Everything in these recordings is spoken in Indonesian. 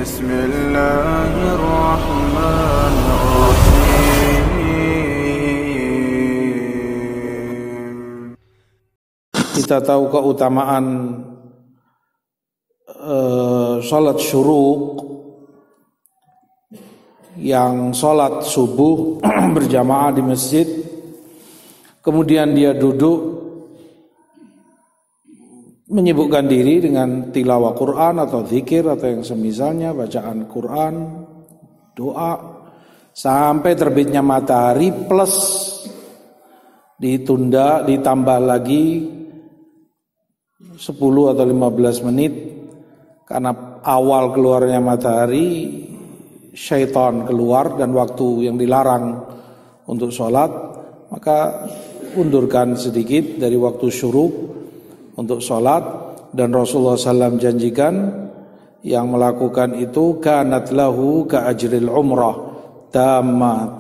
بسم الله الرحمن الرحيم. Kita tahu keutamaan sholat syuruk, yang sholat subuh berjamaah di masjid, kemudian dia duduk menyibukkan diri dengan tilawah Quran atau zikir atau yang semisalnya, bacaan Quran, doa, sampai terbitnya matahari plus ditunda, ditambah lagi 10 atau 15 menit karena awal keluarnya matahari syaitan keluar dan waktu yang dilarang untuk sholat, maka undurkan sedikit dari waktu syuruk untuk sholat. Dan Rasulullah SAW janjikan yang melakukan itu kanat lahu ka ajril umrah tamah,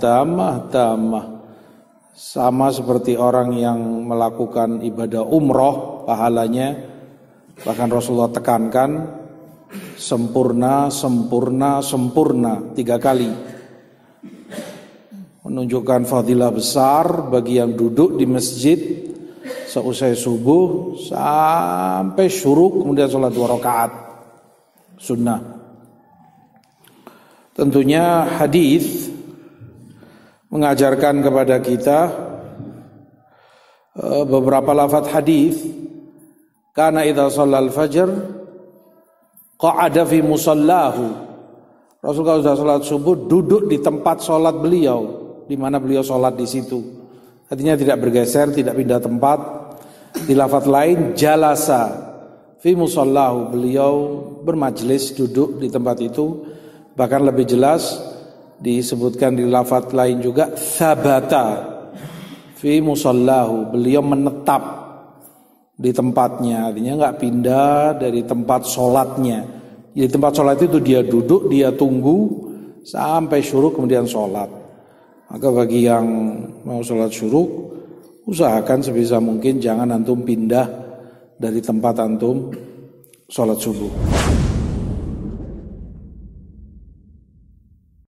sama seperti orang yang melakukan ibadah umroh, pahalanya bahkan Rasulullah tekankan sempurna 3 kali, menunjukkan fadilah besar bagi yang duduk di masjid seusai subuh sampai syuruk kemudian sholat 2 rakaat sunnah. Tentunya hadis mengajarkan kepada kita beberapa lafaz hadis. Kana idza shallal fajr qa'ada fi musallahu. Rasulullah sudah sholat subuh duduk di tempat sholat beliau, di mana beliau sholat di situ. Artinya tidak bergeser, tidak pindah tempat. Di lafaz lain jalasa fi musallahu, beliau bermajlis duduk di tempat itu. Bahkan lebih jelas disebutkan di lafaz lain juga sabata fi musallahu, beliau menetap di tempatnya, artinya enggak pindah dari tempat sholatnya. Di tempat sholat itu dia duduk, dia tunggu sampai syuruk kemudian sholat. Maka bagi yang mau sholat syuruk, usahakan sebisa mungkin jangan antum pindah dari tempat antum sholat subuh.